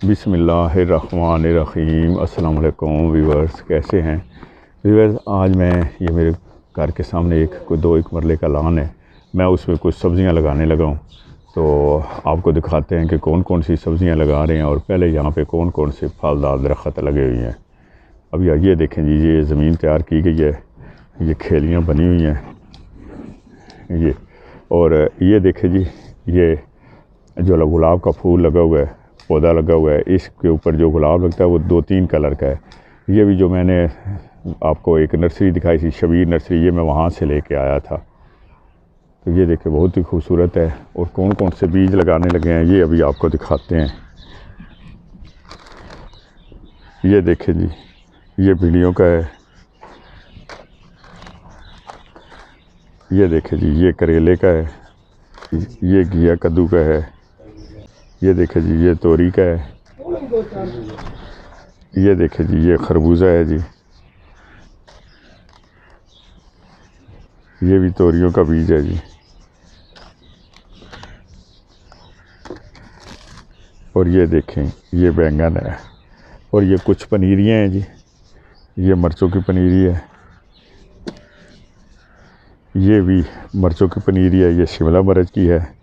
बिस्मिल्लाहिर्रहमानिर्रहीम। अस्सलाम वालेकुम व्यूअर्स, कैसे हैं व्यूअर्स। आज मैं ये मेरे घर के सामने एक मरले का लान है, मैं उसमें कुछ सब्ज़ियां लगाने लगा हूँ। तो आपको दिखाते हैं कि कौन कौन सी सब्ज़ियां लगा रहे हैं और पहले यहाँ पे कौन कौन से फलदार दरख्त लगे हुए हैं। अब ये देखें जी, ये ज़मीन तैयार की गई है, ये खेलियाँ बनी हुई हैं ये, और ये देखें जी, ये जो गुलाब का फूल लगा हुआ है, पौधा लगा हुआ है, इसके ऊपर जो गुलाब लगता है वो 2-3 कलर का है। ये भी जो मैंने आपको एक नर्सरी दिखाई थी, शबीर नर्सरी, ये मैं वहाँ से लेके आया था। तो ये देखें बहुत ही खूबसूरत है। और कौन कौन से बीज लगाने लगे हैं ये अभी आपको दिखाते हैं। ये देखें जी, ये भिंडियों का है, ये देखें जी, ये करेले का है, ये घिया कद्दू का है, ये देखें जी, ये तोरी का है, ये देखें जी, ये खरबूजा है जी, ये भी तोरियों का बीज है जी, और ये देखें ये बैंगन है, और ये कुछ पनीरियाँ हैं जी, ये मिर्चों की पनीरी है, ये भी मिर्चों की पनीरी है, ये शिमला मिर्च की है,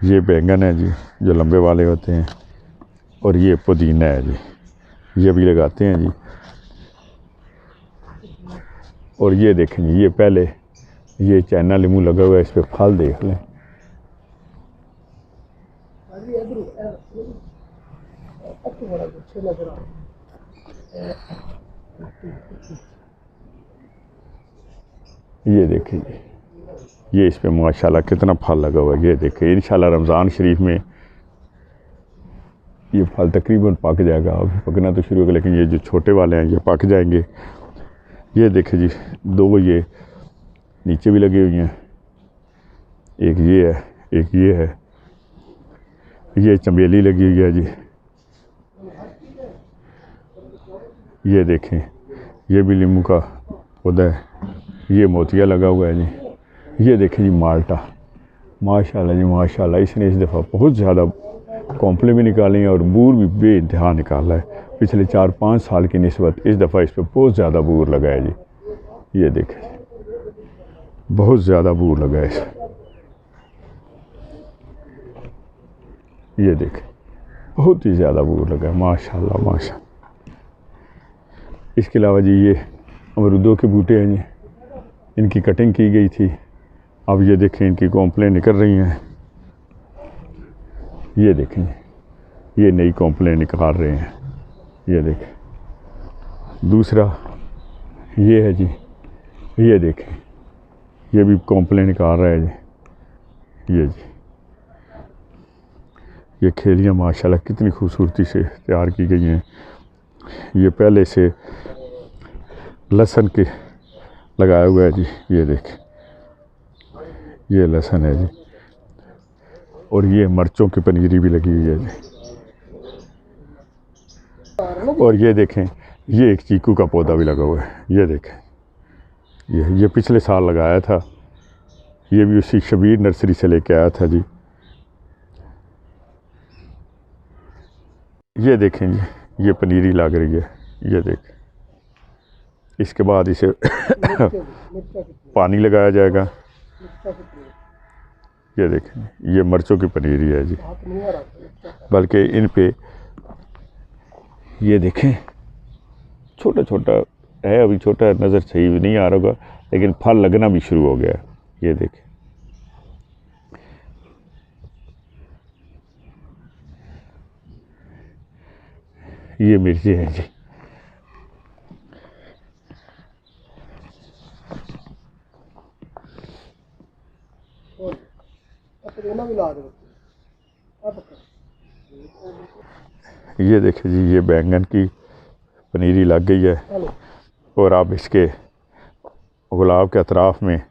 ये बैंगन है जी जो लंबे वाले होते हैं, और ये पुदीना है जी, ये भी लगाते हैं जी। और ये देखें जी, ये पहले ये चाइना लीमू लगा हुआ है, इस पर फल देख लें। ये देखें जी, ये इस पर माशाल्लाह कितना फल लगा हुआ है। ये देखें, इंशाल्लाह रमज़ान शरीफ में ये फल तकरीबन पक जाएगा। अभी पकना तो शुरू होगा, लेकिन ये जो छोटे वाले हैं ये पक जाएंगे। ये देखें जी, 2 ये नीचे भी लगी हुई हैं, एक ये है, एक ये है, ये चमेली लगी हुई है जी। ये देखें, ये भी नींबू का पौधा है, ये मोतिया लगा हुआ है जी। ये देखें जी, माल्टा, माशाल्लाह जी माशाल्लाह, इसने इस दफ़ा बहुत ज़्यादा कॉम्पले भी निकाले हैं और बूर भी बेइंतहा निकाला है। पिछले 4-5 साल की निस्बत इस दफ़ा इस पर बहुत ज़्यादा बूर लगा है जी। ये देखें, बहुत ज़्यादा बूर लगा है इस पर। ये देखें, बहुत ही ज़्यादा बूर लगा है, माशाल्लाह माशाल्लाह। इसके अलावा जी ये अमरूदों के बूटे हैं जी, इनकी कटिंग की गई थी। अब ये देखें, इनकी कॉम्पलें निकल रही हैं। ये देखें, ये नई कॉम्पलें निकाल रहे हैं। ये देखें, दूसरा ये है जी, ये देखें, ये भी कॉम्पलें निकाल रहा है जी। ये जी, ये खेलियाँ माशाल्लाह कितनी खूबसूरती से तैयार की गई हैं। ये पहले से लहसुन के लगाया हुआ है जी। ये देखें, ये लहसुन है जी, और ये मिर्चों की पनीरी भी लगी हुई है जी। और ये देखें, ये एक चीकू का पौधा भी लगा हुआ है। ये देखें, ये पिछले साल लगाया था, ये भी उसी शबीर नर्सरी से लेके आया था जी। ये देखें जी, ये पनीरी लग रही है। ये देखें, इसके बाद इसे पानी लगाया जाएगा। ये देखें, ये मिर्चों की पनीरी है जी, बल्कि इन पे ये देखें छोटा छोटा है, अभी छोटा नज़र सही भी नहीं आ रहा होगा, लेकिन फल लगना भी शुरू हो गया। ये देखें, ये मिर्ची है जी। ये देखें जी, ये बैंगन की पनीरी लग गई है, और अब इसके गुलाब के अतराफ़ में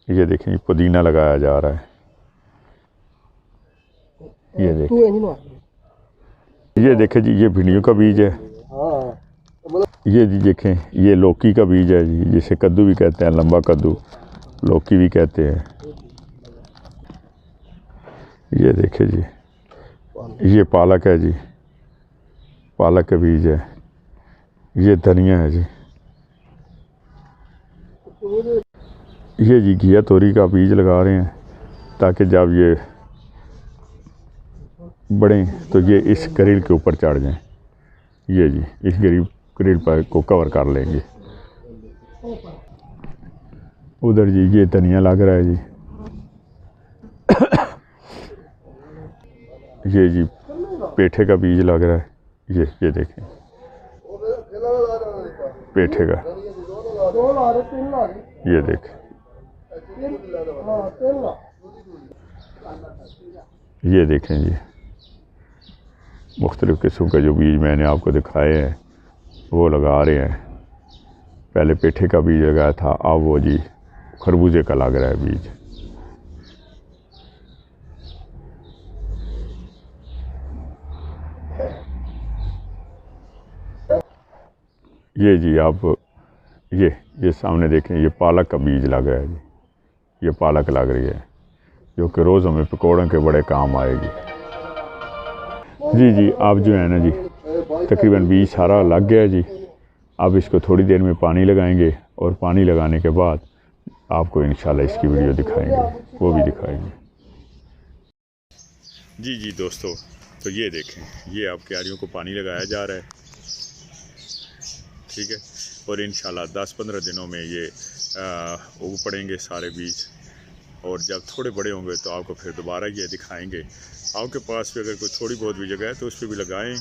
ये देखें पुदीना लगाया जा रहा है। ये देखें जी, ये भिंडियों का बीज है। ये जी देखें, ये लौकी का बीज है जी, जिसे कद्दू भी कहते हैं, लंबा कद्दू लौकी भी कहते हैं। ये देखें जी, ये पालक है जी, पालक के बीज है। ये धनिया है जी। ये जी घिया तोरी का बीज लगा रहे हैं ताकि जब ये बढ़ें तो ये इस ग्रिल के ऊपर चढ़ जाएं। ये जी इस ग्रिल पर को कवर कर लेंगे। उधर जी ये धनिया लग रहा है जी। ये जी पेठे का बीज लग रहा है। ये देखें पेठे का, ये देखें। ये देखें जी मुख्तलिफ़ किस्म का जो बीज मैंने आपको दिखाए हैं वो लगा रहे हैं। पहले पेठे का बीज लगाया था, अब वो जी खरबूजे का लग रहा है बीज। ये जी आप ये सामने देखें, ये पालक का बीज लग रहा है जी। ये पालक लग रही है जो कि रोज़ हमें पकौड़ों के बड़े काम आएगी। जी आप जो है ना जी तकरीबन बीज सारा लग गया जी। अब इसको थोड़ी देर में पानी लगाएंगे और पानी लगाने के बाद आपको इंशाल्लाह इसकी वीडियो दिखाएंगे, वो भी दिखाएंगे। जी दोस्तों, तो ये देखें, ये अब क्यारियों को पानी लगाया जा रहा है, ठीक है। और इंशाल्लाह 10-15 दिनों में ये उग पड़ेंगे सारे बीज। और जब थोड़े बड़े होंगे तो आपको फिर दोबारा ये दिखाएंगे। आपके पास भी अगर कोई थोड़ी बहुत भी जगह है तो उस पर भी लगाएं,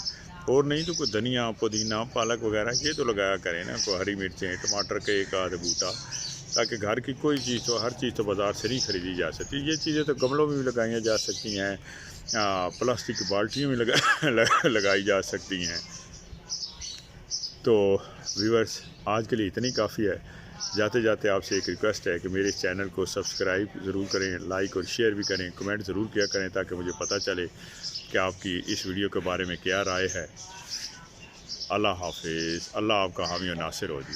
और नहीं तो कोई धनिया, पुदीना, पालक वगैरह ये तो लगाया करें ना। कोई हरी मिर्चें, टमाटर के एक आध बूटा, ताकि घर की कोई चीज़ तो, हर चीज़ तो बाज़ार से नहीं ख़रीदी जा सकती। ये चीज़ें तो गमलों में भी लगाई जा सकती हैं, प्लास्टिक की बाल्टियों में लगाई जा सकती हैं। तो व्यूअर्स, आज के लिए इतनी काफ़ी है। जाते जाते आपसे एक रिक्वेस्ट है कि मेरे इस चैनल को सब्सक्राइब ज़रूर करें, लाइक और शेयर भी करें, कमेंट ज़रूर किया करें ताकि मुझे पता चले कि आपकी इस वीडियो के बारे में क्या राय है। अल्लाह हाफिज़। अल्लाह आपका हामी और नासिर हो जी।